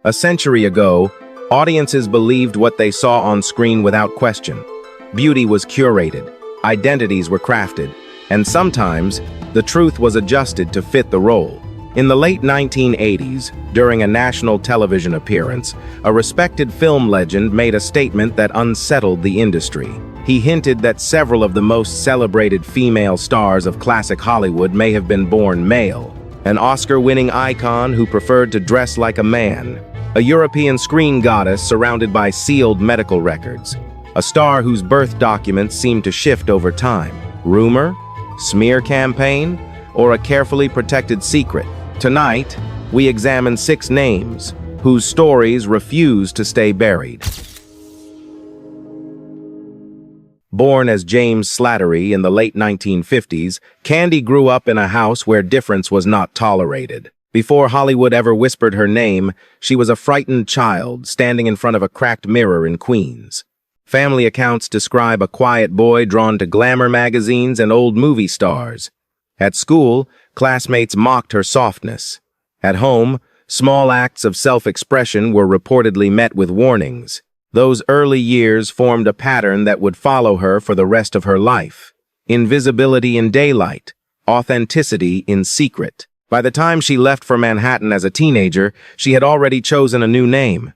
A century ago, audiences believed what they saw on screen without question. Beauty was curated, identities were crafted, and sometimes the truth was adjusted to fit the role. In the late 1980s, during a national television appearance, a respected film legend made a statement that unsettled the industry. He hinted that several of the most celebrated female stars of classic Hollywood may have been born male. An Oscar-winning icon who preferred to dress like a man. A European screen goddess surrounded by sealed medical records. A star whose birth documents seemed to shift over time. Rumor? Smear campaign? Or a carefully protected secret? Tonight, we examine 6 names whose stories refuse to stay buried. Born as James Slattery in the late 1950s, Candy grew up in a house where difference was not tolerated. Before Hollywood ever whispered her name, she was a frightened child standing in front of a cracked mirror in Queens. Family accounts describe a quiet boy drawn to glamour magazines and old movie stars. At school, classmates mocked her softness. At home, small acts of self-expression were reportedly met with warnings. Those early years formed a pattern that would follow her for the rest of her life. Invisibility in daylight, authenticity in secret. By the time she left for Manhattan as a teenager, she had already chosen a new name.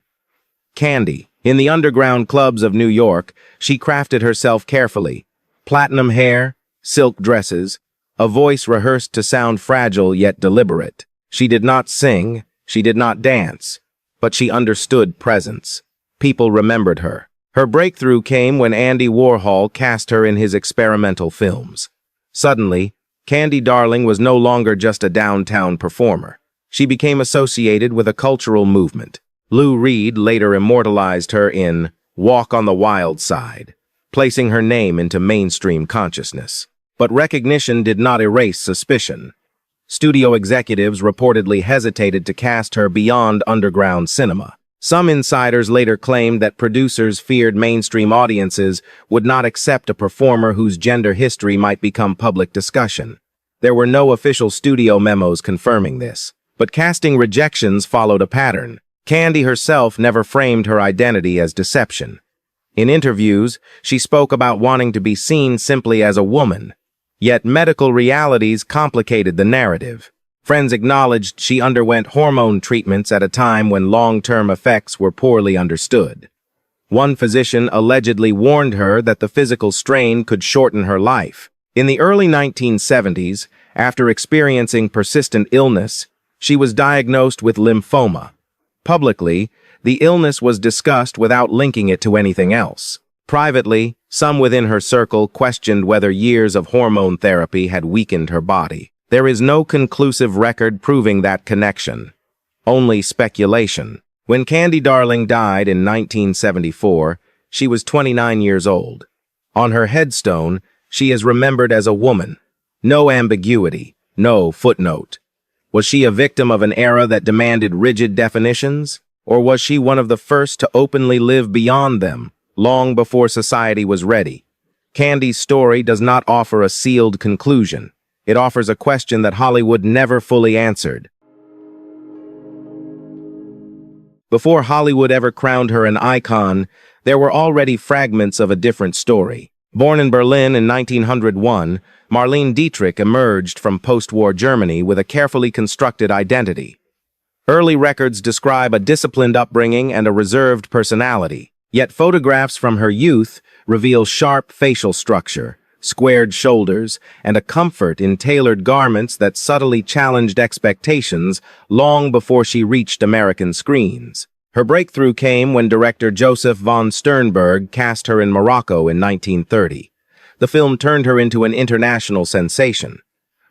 Candy. In the underground clubs of New York, she crafted herself carefully. Platinum hair, silk dresses, a voice rehearsed to sound fragile yet deliberate. She did not sing, she did not dance, but she understood presence. People remembered her. Her breakthrough came when Andy Warhol cast her in his experimental films. Suddenly, Candy Darling was no longer just a downtown performer. She became associated with a cultural movement. Lou Reed later immortalized her in Walk on the Wild Side, placing her name into mainstream consciousness. But recognition did not erase suspicion. Studio executives reportedly hesitated to cast her beyond underground cinema. Some insiders later claimed that producers feared mainstream audiences would not accept a performer whose gender history might become public discussion. There were no official studio memos confirming this, but casting rejections followed a pattern. Candy herself never framed her identity as deception. In interviews, she spoke about wanting to be seen simply as a woman. Yet medical realities complicated the narrative. Friends acknowledged she underwent hormone treatments at a time when long-term effects were poorly understood. One physician allegedly warned her that the physical strain could shorten her life. In the early 1970s, after experiencing persistent illness, she was diagnosed with lymphoma. Publicly, the illness was discussed without linking it to anything else. Privately, some within her circle questioned whether years of hormone therapy had weakened her body. There is no conclusive record proving that connection. Only speculation. When Candy Darling died in 1974, she was 29 years old. On her headstone, she is remembered as a woman. No ambiguity, no footnote. Was she a victim of an era that demanded rigid definitions? Or was she one of the first to openly live beyond them, long before society was ready? Candy's story does not offer a sealed conclusion. It offers a question that Hollywood never fully answered. Before Hollywood ever crowned her an icon, there were already fragments of a different story. Born in Berlin in 1901, Marlene Dietrich emerged from post-war Germany with a carefully constructed identity. Early records describe a disciplined upbringing and a reserved personality, yet photographs from her youth reveal sharp facial structure, squared shoulders, and a comfort in tailored garments that subtly challenged expectations long before she reached American screens. Her breakthrough came when director Joseph von Sternberg cast her in Morocco in 1930. The film turned her into an international sensation.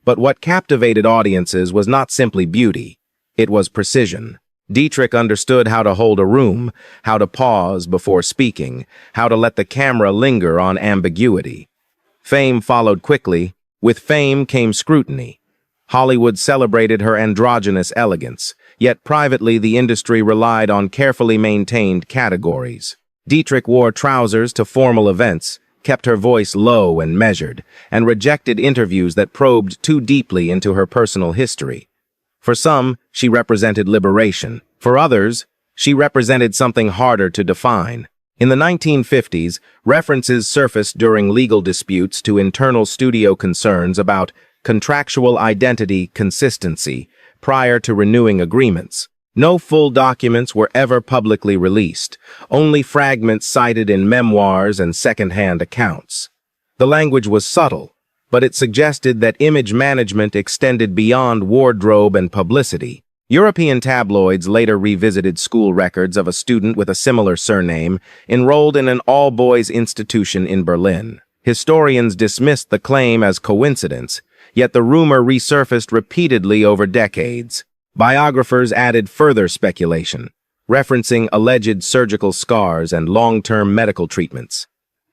But what captivated audiences was not simply beauty, it was precision. Dietrich understood how to hold a room, how to pause before speaking, how to let the camera linger on ambiguity. Fame followed quickly. With fame came scrutiny. Hollywood celebrated her androgynous elegance, yet privately the industry relied on carefully maintained categories. Dietrich wore trousers to formal events, kept her voice low and measured, and rejected interviews that probed too deeply into her personal history. For some, she represented liberation. For others, She represented something harder to define. In the 1950s, references surfaced during legal disputes to internal studio concerns about contractual identity consistency prior to renewing agreements. No full documents were ever publicly released, only fragments cited in memoirs and second-hand accounts. The language was subtle, but it suggested that image management extended beyond wardrobe and publicity. European tabloids later revisited school records of a student with a similar surname enrolled in an all-boys institution in Berlin. Historians dismissed the claim as coincidence, yet the rumor resurfaced repeatedly over decades. Biographers added further speculation, referencing alleged surgical scars and long-term medical treatments.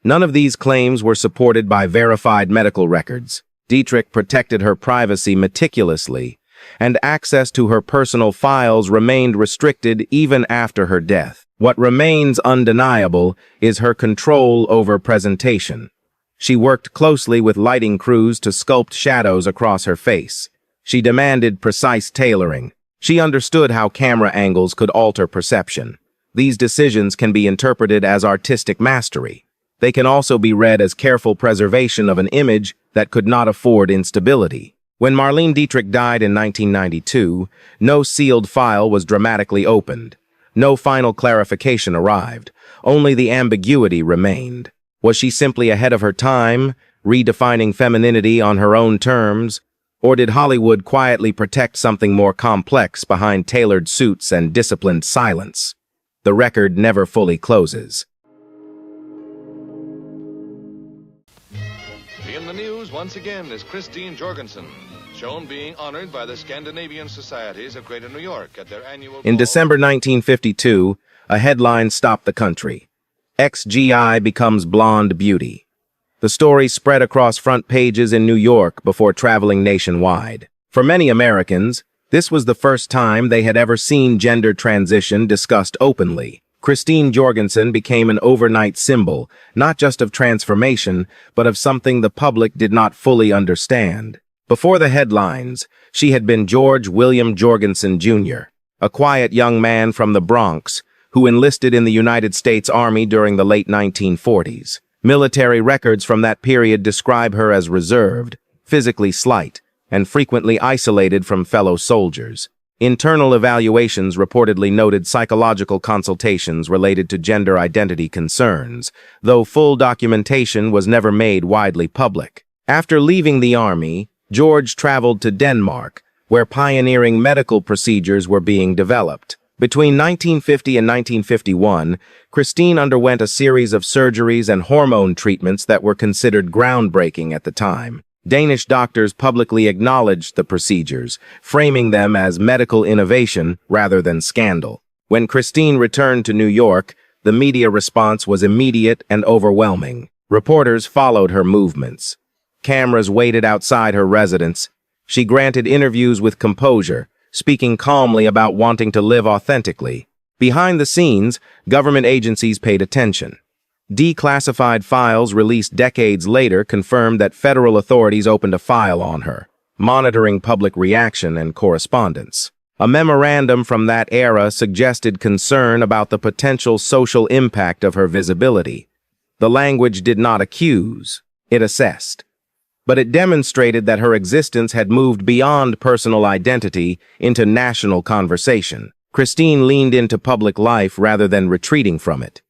None of these claims were supported by verified medical records. Dietrich protected her privacy meticulously, and access to her personal files remained restricted even after her death. What remains undeniable is her control over presentation. She worked closely with lighting crews to sculpt shadows across her face. She demanded precise tailoring. She understood how camera angles could alter perception. These decisions can be interpreted as artistic mastery. They can also be read as careful preservation of an image that could not afford instability. When Marlene Dietrich died in 1992, no sealed file was dramatically opened. No final clarification arrived. Only the ambiguity remained. Was she simply ahead of her time, redefining femininity on her own terms? Or did Hollywood quietly protect something more complex behind tailored suits and disciplined silence? The record never fully closes. In the news once again is Christine Jorgensen, shown being honored by the Scandinavian Societies of Greater New York at their annual In December 1952, a headline stopped the country. Ex-GI becomes blonde beauty. The story spread across front pages in New York before traveling nationwide. For many Americans, this was the first time they had ever seen gender transition discussed openly. Christine Jorgensen became an overnight symbol, not just of transformation, but of something the public did not fully understand. Before the headlines, she had been George William Jorgensen, Jr., a quiet young man from the Bronx who enlisted in the United States Army during the late 1940s. Military records from that period describe her as reserved, physically slight, and frequently isolated from fellow soldiers. Internal evaluations reportedly noted psychological consultations related to gender identity concerns, though full documentation was never made widely public. After leaving the Army, George traveled to Denmark, where pioneering medical procedures were being developed. Between 1950 and 1951, Christine underwent a series of surgeries and hormone treatments that were considered groundbreaking at the time. Danish doctors publicly acknowledged the procedures, framing them as medical innovation rather than scandal. When Christine returned to New York, the media response was immediate and overwhelming. Reporters followed her movements. Cameras waited outside her residence. She granted interviews with composure, speaking calmly about wanting to live authentically. Behind the scenes, government agencies paid attention. Declassified files released decades later confirmed that federal authorities opened a file on her, monitoring public reaction and correspondence. A memorandum from that era suggested concern about the potential social impact of her visibility. The language did not accuse, it assessed. But it demonstrated that her existence had moved beyond personal identity into national conversation. Christine leaned into public life rather than retreating from it.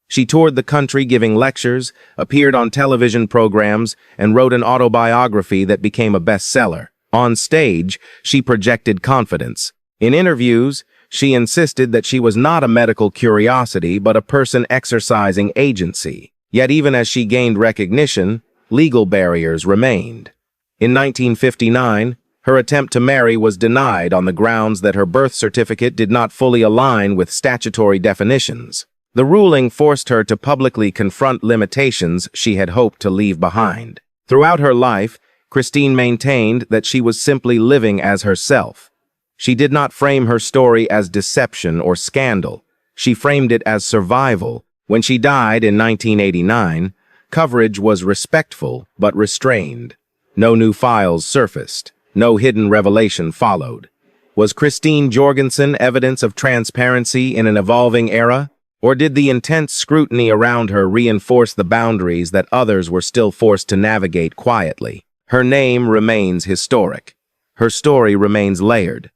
She toured the country giving lectures, appeared on television programs, and wrote an autobiography that became a bestseller. On stage, she projected confidence. In interviews, she insisted that she was not a medical curiosity but a person exercising agency. Yet even as she gained recognition, legal barriers remained. In 1959, her attempt to marry was denied on the grounds that her birth certificate did not fully align with statutory definitions. The ruling forced her to publicly confront limitations she had hoped to leave behind. Throughout her life, Christine maintained that she was simply living as herself. She did not frame her story as deception or scandal. She framed it as survival. When she died in 1989, coverage was respectful but restrained. No new files surfaced. No hidden revelation followed. Was Christine Jorgensen evidence of transparency in an evolving era? Or did the intense scrutiny around her reinforce the boundaries that others were still forced to navigate quietly? Her name remains historic. Her story remains layered.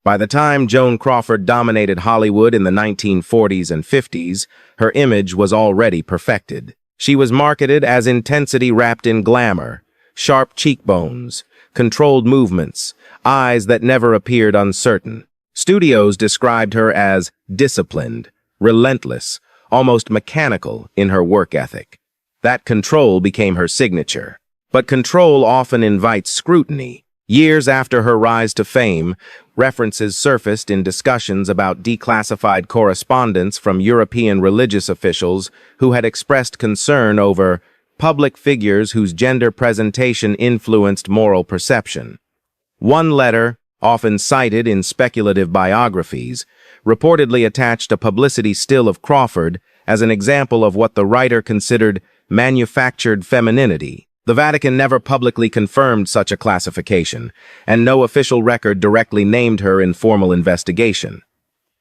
By the time Joan Crawford dominated Hollywood in the 1940s and 50s, her image was already perfected. She was marketed as intensity wrapped in glamour, sharp cheekbones, controlled movements, eyes that never appeared uncertain. Studios described her as disciplined, relentless, almost mechanical in her work ethic. That control became her signature. But control often invites scrutiny. Years after her rise to fame, references surfaced in discussions about declassified correspondence from European religious officials who had expressed concern over public figures whose gender presentation influenced moral perception. One letter, often cited in speculative biographies, reportedly attached a publicity still of Crawford as an example of what the writer considered manufactured femininity. The Vatican never publicly confirmed such a classification, and no official record directly named her in formal investigation.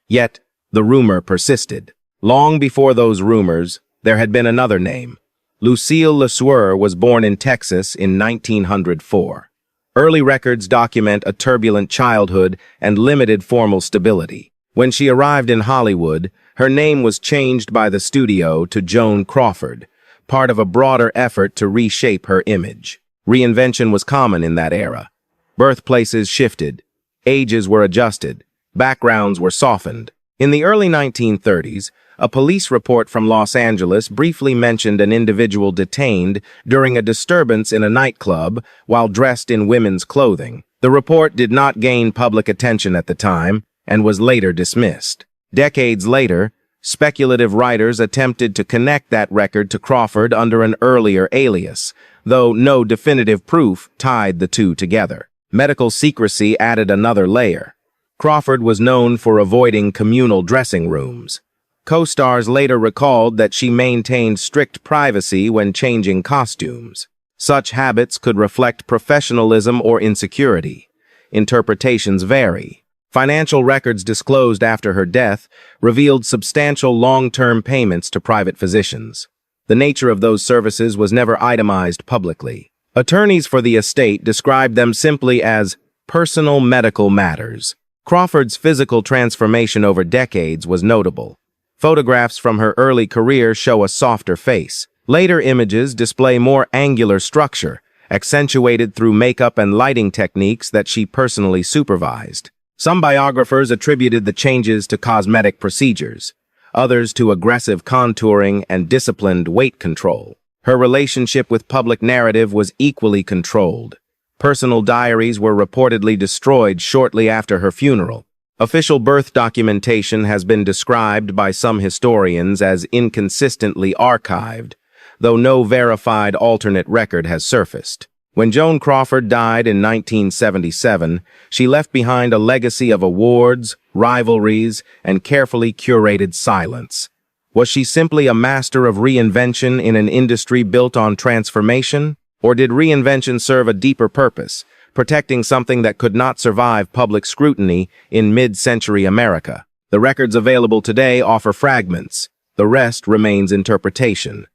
Yet, the rumor persisted. Long before those rumors, there had been another name. Lucille LeSueur was born in Texas in 1904. Early records document a turbulent childhood and limited formal stability. When she arrived in Hollywood, her name was changed by the studio to Joan Crawford, part of a broader effort to reshape her image. Reinvention was common in that era. Birthplaces shifted, ages were adjusted, backgrounds were softened. In the early 1930s, a police report from Los Angeles briefly mentioned an individual detained during a disturbance in a nightclub while dressed in women's clothing. The report did not gain public attention at the time and was later dismissed. Decades later, speculative writers attempted to connect that record to Crawford under an earlier alias, though no definitive proof tied the two together. Medical secrecy added another layer. Crawford was known for avoiding communal dressing rooms. Co-stars later recalled that she maintained strict privacy when changing costumes. Such habits could reflect professionalism or insecurity. Interpretations vary. Financial records disclosed after her death revealed substantial long-term payments to private physicians. The nature of those services was never itemized publicly. Attorneys for the estate described them simply as personal medical matters. Crawford's physical transformation over decades was notable. Photographs from her early career show a softer face. Later images display more angular structure, accentuated through makeup and lighting techniques that she personally supervised. Some biographers attributed the changes to cosmetic procedures, others to aggressive contouring and disciplined weight control. Her relationship with public narrative was equally controlled. Personal diaries were reportedly destroyed shortly after her funeral. Official birth documentation has been described by some historians as inconsistently archived, though no verified alternate record has surfaced. When Joan Crawford died in 1977, she left behind a legacy of awards, rivalries, and carefully curated silence. Was she simply a master of reinvention in an industry built on transformation? Or did reinvention serve a deeper purpose, protecting something that could not survive public scrutiny in mid-century America? The records available today offer fragments. The rest remains interpretation.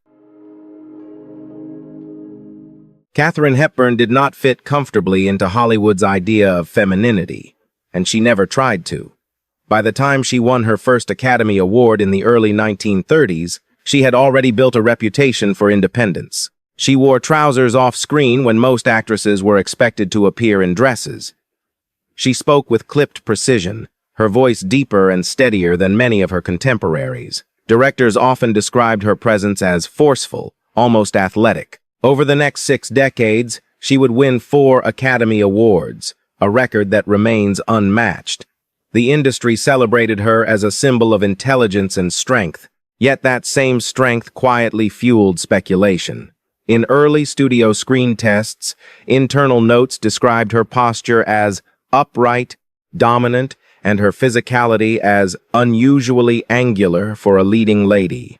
Katharine Hepburn did not fit comfortably into Hollywood's idea of femininity, and she never tried to. By the time she won her first Academy Award in the early 1930s, she had already built a reputation for independence. She wore trousers off-screen when most actresses were expected to appear in dresses. She spoke with clipped precision, her voice deeper and steadier than many of her contemporaries. Directors often described her presence as forceful, almost athletic. Over the next 6 decades, she would win 4 Academy Awards, a record that remains unmatched. The industry celebrated her as a symbol of intelligence and strength, yet that same strength quietly fueled speculation. In early studio screen tests, internal notes described her posture as upright, dominant, and her physicality as unusually angular for a leading lady.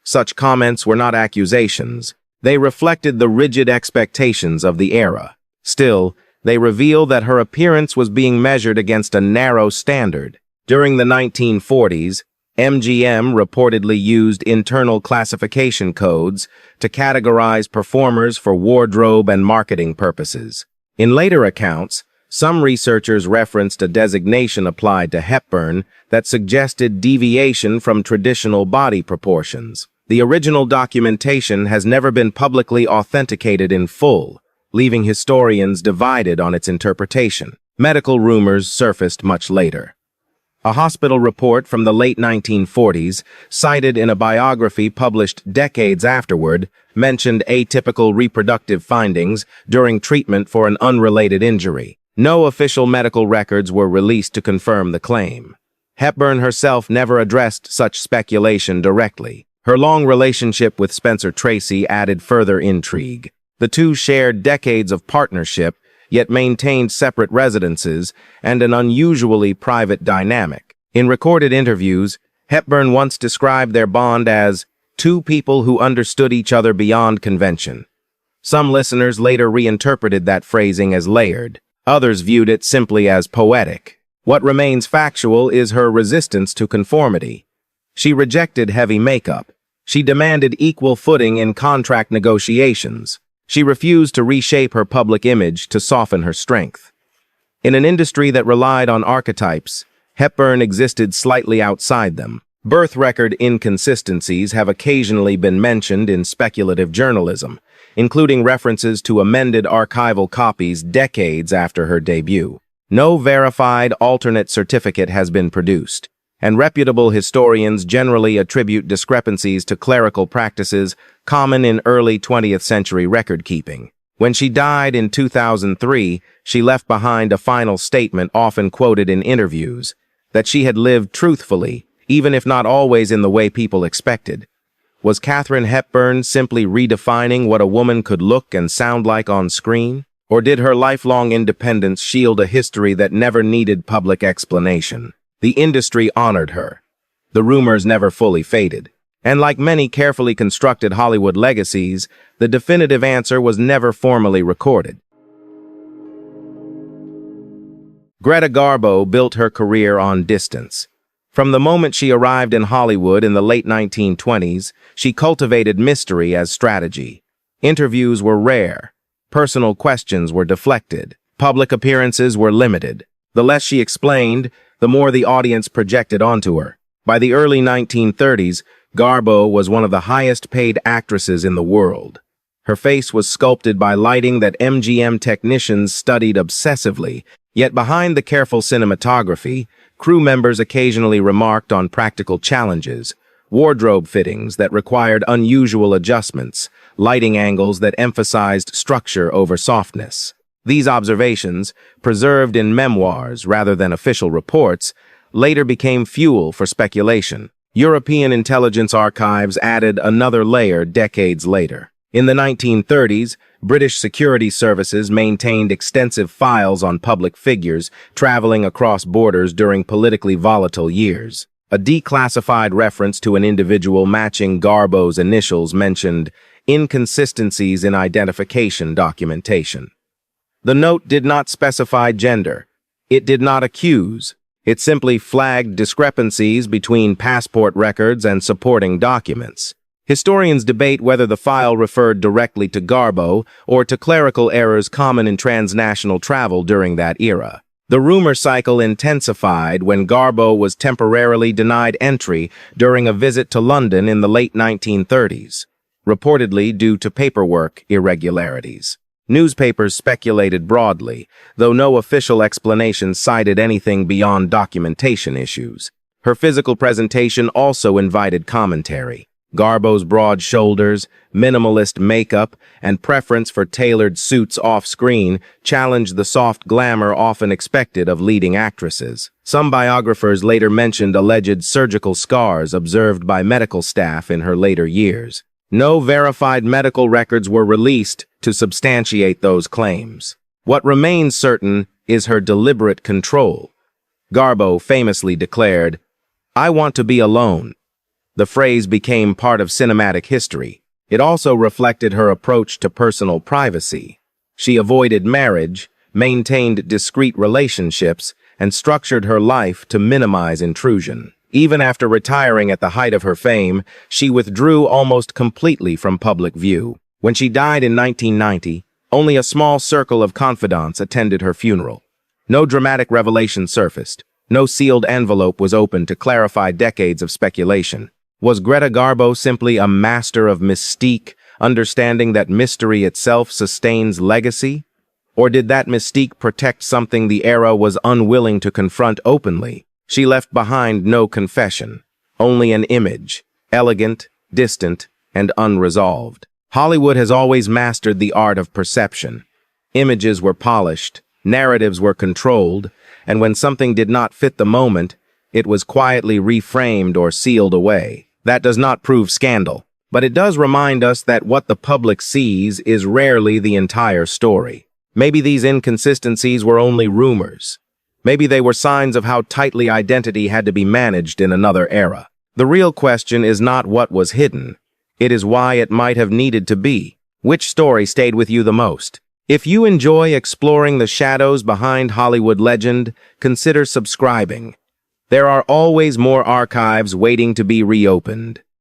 Such comments were not accusations. They reflected the rigid expectations of the era. Still, They reveal that her appearance was being measured against a narrow standard. During the 1940s, MGM reportedly used internal classification codes to categorize performers for wardrobe and marketing purposes. In later accounts, some researchers referenced a designation applied to Hepburn that suggested deviation from traditional body proportions. The original documentation has never been publicly authenticated in full, leaving historians divided on its interpretation. Medical rumors surfaced much later. A hospital report from the late 1940s, cited in a biography published decades afterward, mentioned atypical reproductive findings during treatment for an unrelated injury. No official medical records were released to confirm the claim. Hepburn herself never addressed such speculation directly. Her long relationship with Spencer Tracy added further intrigue. The two shared decades of partnership, yet maintained separate residences and an unusually private dynamic. In recorded interviews, Hepburn once described their bond as two people who understood each other beyond convention. Some listeners later reinterpreted that phrasing as layered. Others viewed it simply as poetic. What remains factual is her resistance to conformity. She rejected heavy makeup. She demanded equal footing in contract negotiations. She refused to reshape her public image to soften her strength. In an industry that relied on archetypes, Hepburn existed slightly outside them. Birth record inconsistencies have occasionally been mentioned in speculative journalism, including references to amended archival copies decades after her debut. No verified alternate certificate has been produced, and reputable historians generally attribute discrepancies to clerical practices common in early 20th century record-keeping. When she died in 2003, she left behind a final statement often quoted in interviews, that she had lived truthfully, even if not always in the way people expected. Was Katharine Hepburn simply redefining what a woman could look and sound like on screen? Or did her lifelong independence shield a history that never needed public explanation? The industry honored her. The rumors never fully faded. And like many carefully constructed Hollywood legacies, the definitive answer was never formally recorded. Greta Garbo built her career on distance. From the moment she arrived in Hollywood in the late 1920s, she cultivated mystery as strategy. Interviews were rare. Personal questions were deflected. Public appearances were limited. The less she explained, the more the audience projected onto her. By the early 1930s, Garbo was one of the highest-paid actresses in the world. Her face was sculpted by lighting that MGM technicians studied obsessively, yet behind the careful cinematography, crew members occasionally remarked on practical challenges, wardrobe fittings that required unusual adjustments, lighting angles that emphasized structure over softness. These observations, preserved in memoirs rather than official reports, later became fuel for speculation. European intelligence archives added another layer decades later. In the 1930s, British security services maintained extensive files on public figures traveling across borders during politically volatile years. A declassified reference to an individual matching Garbo's initials mentioned inconsistencies in identification documentation. The note did not specify gender. It did not accuse. It simply flagged discrepancies between passport records and supporting documents. Historians debate whether the file referred directly to Garbo or to clerical errors common in transnational travel during that era. The rumor cycle intensified when Garbo was temporarily denied entry during a visit to London in the late 1930s, reportedly due to paperwork irregularities. Newspapers speculated broadly, though no official explanation cited anything beyond documentation issues. Her physical presentation also invited commentary. Garbo's broad shoulders, minimalist makeup, and preference for tailored suits off-screen challenged the soft glamour often expected of leading actresses. Some biographers later mentioned alleged surgical scars observed by medical staff in her later years. No verified medical records were released to substantiate those claims. What remains certain is her deliberate control. Garbo famously declared, "I want to be alone." The phrase became part of cinematic history. It also reflected her approach to personal privacy. She avoided marriage, maintained discreet relationships, and structured her life to minimize intrusion. Even after retiring at the height of her fame, she withdrew almost completely from public view. When she died in 1990, only a small circle of confidants attended her funeral. No dramatic revelation surfaced. No sealed envelope was opened to clarify decades of speculation. Was Greta Garbo simply a master of mystique, understanding that mystery itself sustains legacy? Or did that mystique protect something the era was unwilling to confront openly? She left behind no confession, only an image, elegant, distant, and unresolved. Hollywood has always mastered the art of perception. Images were polished, narratives were controlled, and when something did not fit the moment, it was quietly reframed or sealed away. That does not prove scandal, but it does remind us that what the public sees is rarely the entire story. Maybe these inconsistencies were only rumors. Maybe they were signs of how tightly identity had to be managed in another era. The real question is not what was hidden. It is why it might have needed to be. Which story stayed with you the most? If you enjoy exploring the shadows behind Hollywood legend, consider subscribing. There are always more archives waiting to be reopened.